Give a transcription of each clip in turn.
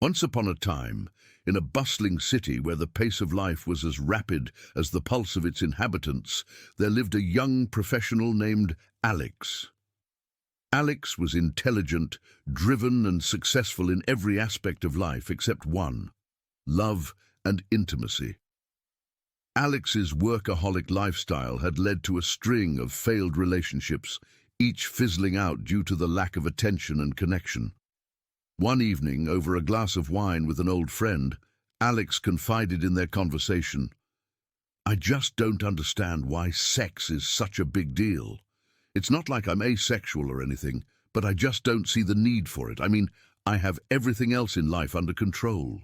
Once upon a time, in a bustling city where the pace of life was as rapid as the pulse of its inhabitants, there lived a young professional named Alex. Alex was intelligent, driven and successful in every aspect of life except one: love and intimacy. Alex's workaholic lifestyle had led to a string of failed relationships, each fizzling out due to the lack of attention and connection. One evening, over a glass of wine with an old friend, Alex confided in their conversation, "I just don't understand why sex is such a big deal. It's not like I'm asexual or anything, but I just don't see the need for it. I mean, I have everything else in life under control."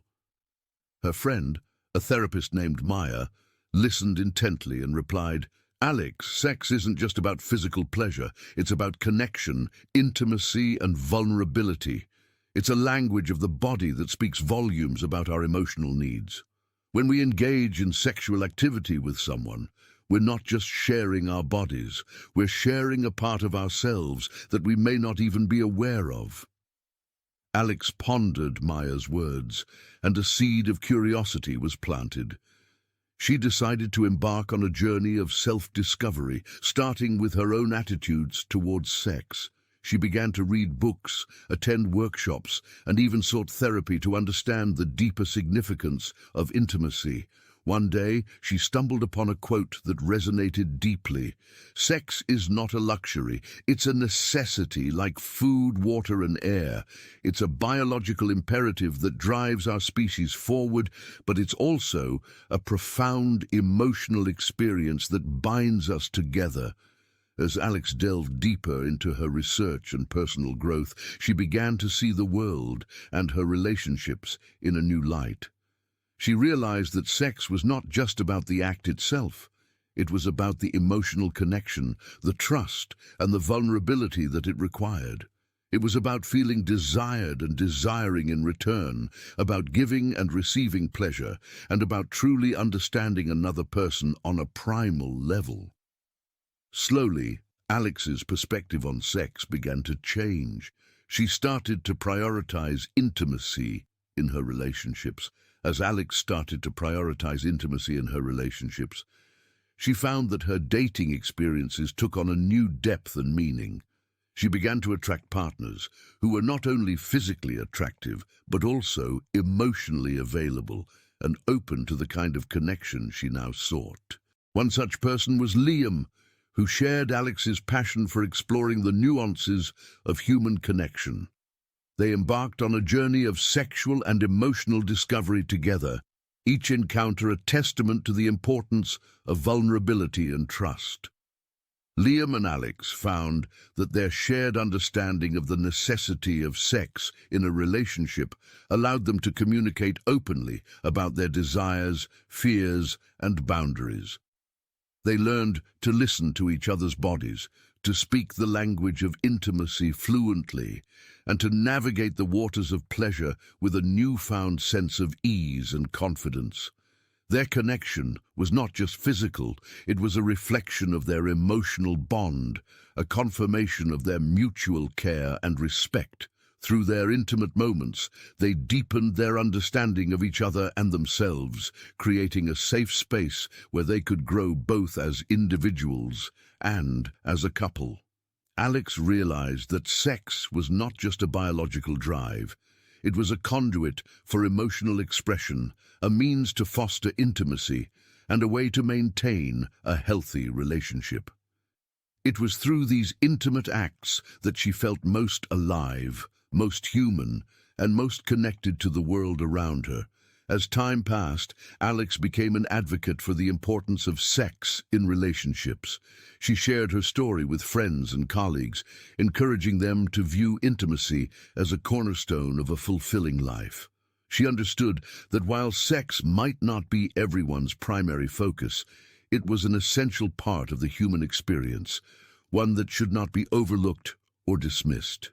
Her friend, a therapist named Maya, listened intently and replied, "Alex, sex isn't just about physical pleasure. It's about connection, intimacy, and vulnerability. It's a language of the body that speaks volumes about our emotional needs. When we engage in sexual activity with someone, we're not just sharing our bodies, we're sharing a part of ourselves that we may not even be aware of." Alex pondered Maya's words, and a seed of curiosity was planted. She decided to embark on a journey of self-discovery, starting with her own attitudes towards sex. She began to read books, attend workshops, and even sought therapy to understand the deeper significance of intimacy. One day, she stumbled upon a quote that resonated deeply. "Sex is not a luxury. It's a necessity like food, water, and air. It's a biological imperative that drives our species forward, but it's also a profound emotional experience that binds us together." As Alex delved deeper into her research and personal growth, she began to see the world and her relationships in a new light. She realized that sex was not just about the act itself. It was about the emotional connection, the trust, and the vulnerability that it required. It was about feeling desired and desiring in return, about giving and receiving pleasure, and about truly understanding another person on a primal level. Slowly, Alex's perspective on sex began to change. She started to prioritize intimacy in her relationships. As Alex started to prioritize intimacy in her relationships, she found that her dating experiences took on a new depth and meaning. She began to attract partners who were not only physically attractive, but also emotionally available and open to the kind of connection she now sought. One such person was Liam, who shared Alex's passion for exploring the nuances of human connection. They embarked on a journey of sexual and emotional discovery together, each encounter a testament to the importance of vulnerability and trust. Liam and Alex found that their shared understanding of the necessity of sex in a relationship allowed them to communicate openly about their desires, fears, and boundaries. They learned to listen to each other's bodies, to speak the language of intimacy fluently, and to navigate the waters of pleasure with a newfound sense of ease and confidence. Their connection was not just physical, it was a reflection of their emotional bond, a confirmation of their mutual care and respect. Through their intimate moments, they deepened their understanding of each other and themselves, creating a safe space where they could grow both as individuals and as a couple. Alex realized that sex was not just a biological drive. It was a conduit for emotional expression, a means to foster intimacy, and a way to maintain a healthy relationship. It was through these intimate acts that she felt most alive, most human, and most connected to the world around her. As time passed, Alex became an advocate for the importance of sex in relationships. She shared her story with friends and colleagues, encouraging them to view intimacy as a cornerstone of a fulfilling life. She understood that while sex might not be everyone's primary focus, it was an essential part of the human experience, one that should not be overlooked or dismissed.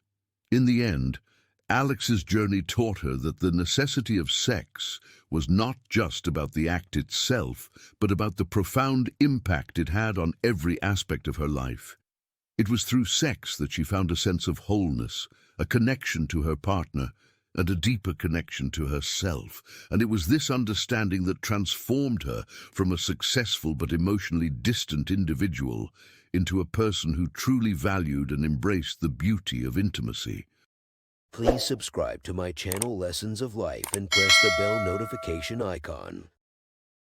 In the end, Alex's journey taught her that the necessity of sex was not just about the act itself, but about the profound impact it had on every aspect of her life. It was through sex that she found a sense of wholeness, a connection to her partner, and a deeper connection to herself, and it was this understanding that transformed her from a successful but emotionally distant individual into a person who truly valued and embraced the beauty of intimacy. Please subscribe to my channel Lessons of Life and press the bell notification icon.